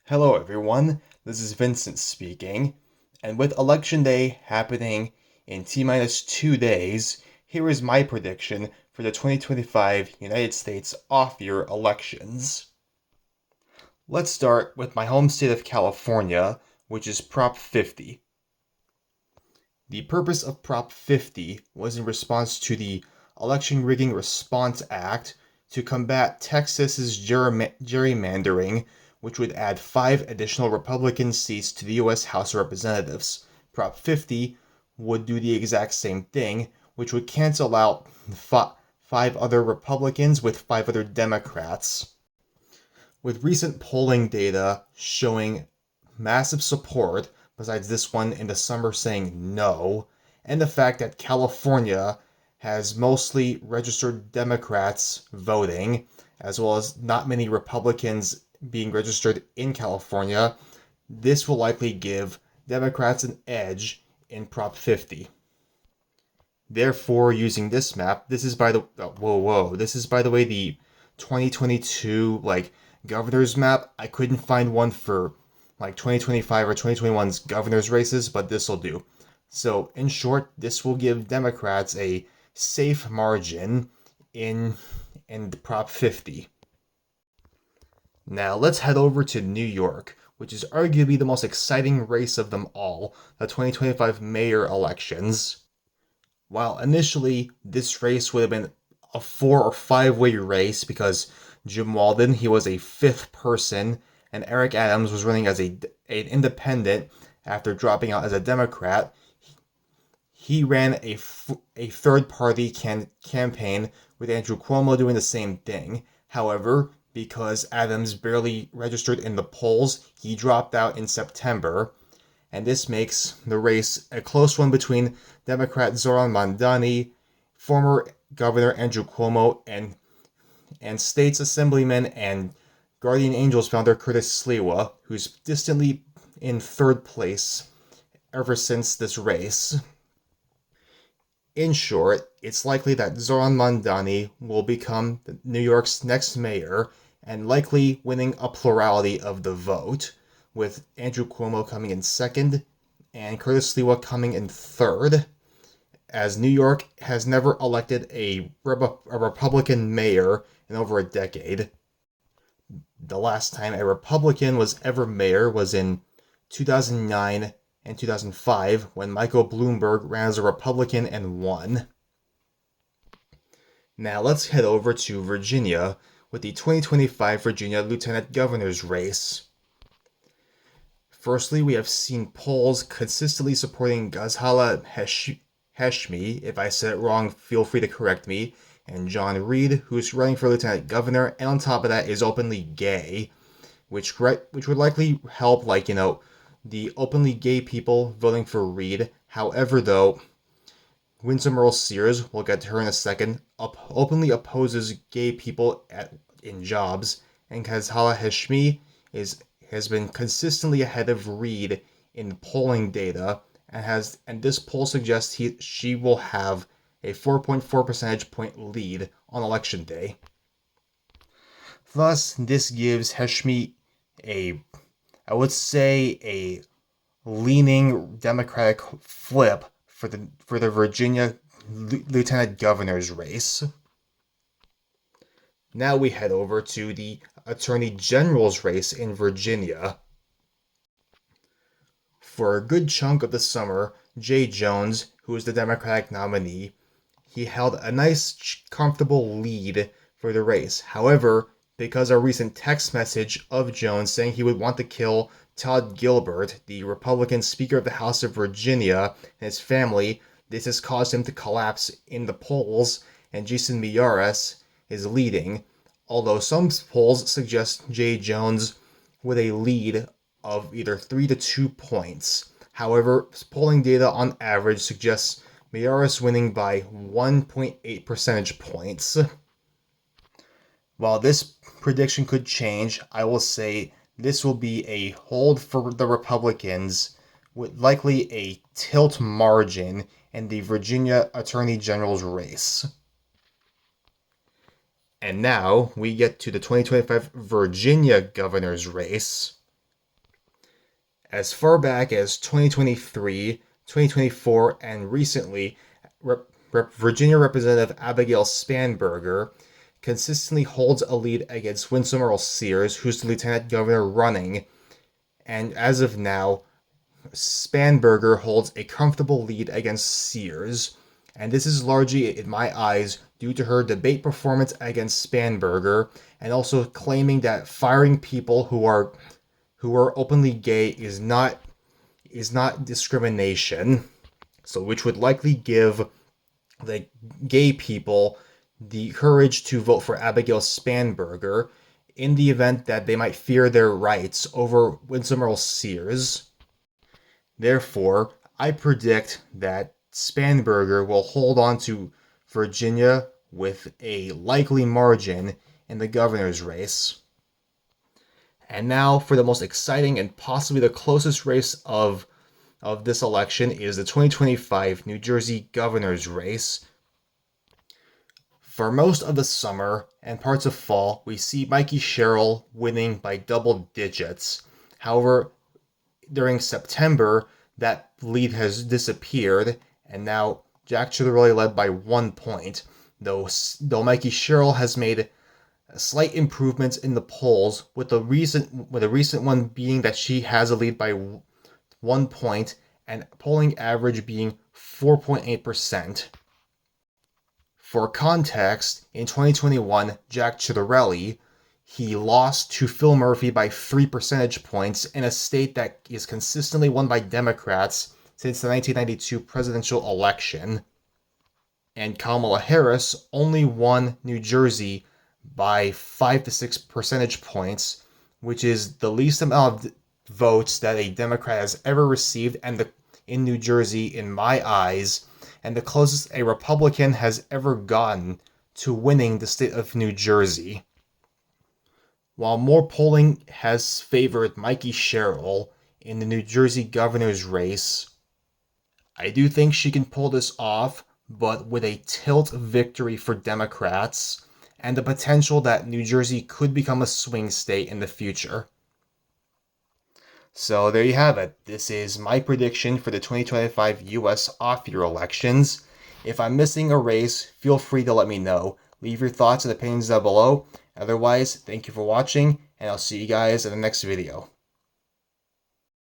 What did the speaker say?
Hello, everyone. This is Vincent speaking. And with Election Day happening in T minus 2 days, here is my prediction for the 2025 United States off year elections. Let's start with my home state of California, which is Prop 50. The purpose of Prop 50 was in response to the Election Rigging Response Act to combat Texas's gerrymandering, which would add 5 additional Republican seats to the U.S. House of Representatives. Prop 50 would do the exact same thing, which would cancel out 5 other Republicans with 5 other Democrats. With recent polling data showing massive support, besides this one in the summer saying no, and the fact that California has mostly registered Democrats voting, as well as not many Republicans being registered in California, this will likely give Democrats an edge in Prop 50. Therefore, using this map, this is by the this is by the way the 2022 governor's map. I couldn't find one for 2025 or 2021's governor's races, but this will do. So, in short, this will give Democrats a safe margin in Prop 50. Now, let's head over to New York, which is arguably the most exciting race of them all, the 2025 mayor elections. While initially this race would have been a 4 or 5 way race because Jim Walden, he was a fifth person, and Eric Adams was running as an independent after dropping out as a Democrat. He ran a third-party campaign with Andrew Cuomo doing the same thing. However, because Adams barely registered in the polls, he dropped out in September, and this makes the race a close one between Democrat Zoran Mandani, former Governor Andrew Cuomo, and State's Assemblyman and Guardian Angels founder Curtis Sliwa, who's distantly in third place ever since this race. In short, it's likely that Zoran Mandani will become New York's next mayor and likely winning a plurality of the vote, with Andrew Cuomo coming in second and Curtis Sliwa coming in third, as New York has never elected a Republican mayor in over a decade. The last time a Republican was ever mayor was in 2009 and 2005 when Michael Bloomberg ran as a Republican and won. Now let's head over to Virginia with the 2025 Virginia Lieutenant Governor's race. Firstly, we have seen polls consistently supporting Ghazala Hashmi. If I said it wrong, feel free to correct me. And John Reed, who's running for lieutenant governor, and on top of that is openly gay, which would likely help, the openly gay people voting for Reed. However, though, Winsome Earle-Sears, we'll get to her in a second, openly opposes gay people in jobs, and Ghazala Hashmi has been consistently ahead of Reed in polling data, and this poll suggests she will have a 4.4 percentage point lead on election day. Thus, this gives Hashmi I would say, a leaning Democratic flip for the Virginia Lieutenant Governor's race. Now we head over to the Attorney General's race in Virginia. For a good chunk of the summer, Jay Jones, who is the Democratic nominee, he held a nice, comfortable lead for the race. However, because a recent text message of Jones saying he would want to kill Todd Gilbert, the Republican Speaker of the House of Virginia, and his family, this has caused him to collapse in the polls, and Jason Miyares is leading, although some polls suggest Jay Jones with a lead of either 3 to 2 points. However, polling data on average suggests Miyares winning by 1.8 percentage points. While this prediction could change, I will say this will be a hold for the Republicans, with likely a tilt margin in the Virginia Attorney General's race. And now we get to the 2025 Virginia governor's race. As far back as 2023, 2024, and recently, Virginia Representative Abigail Spanberger consistently holds a lead against Winsome Earle-Sears, who's the lieutenant governor running. And as of now, Spanberger holds a comfortable lead against Sears. And this is largely, in my eyes, due to her debate performance against Spanberger, and also claiming that firing people who are openly gay is not discrimination. So which would likely give the gay people the courage to vote for Abigail Spanberger in the event that they might fear their rights over Winsome Earle-Sears. Therefore, I predict that Spanberger will hold on to Virginia with a likely margin in the governor's race. And now for the most exciting and possibly the closest race of this election is the 2025 New Jersey governor's race. For most of the summer and parts of fall, we see Mikey Sherrill winning by double digits. However, during September, that lead has disappeared, and now Jack Ciattarelli led by 1 point, though Mikey Sherrill has made slight improvements in the polls, with the recent one being that she has a lead by 1 point and polling average being 4.8%. For context, in 2021, Jack Ciattarelli, he lost to Phil Murphy by 3 percentage points in a state that is consistently won by Democrats since the 1992 presidential election. And Kamala Harris only won New Jersey by 5 to 6 percentage points, which is the least amount of votes that a Democrat has ever received in New Jersey, in my eyes, and the closest a Republican has ever gotten to winning the state of New Jersey. While more polling has favored Mikey Sherrill in the New Jersey governor's race, I do think she can pull this off, but with a tilt victory for Democrats and the potential that New Jersey could become a swing state in the future. So there you have it. This is my prediction for the 2025 US off-year elections. If I'm missing a race, feel free to let me know. Leave your thoughts and opinions down below. Otherwise, thank you for watching, and I'll see you guys in the next video.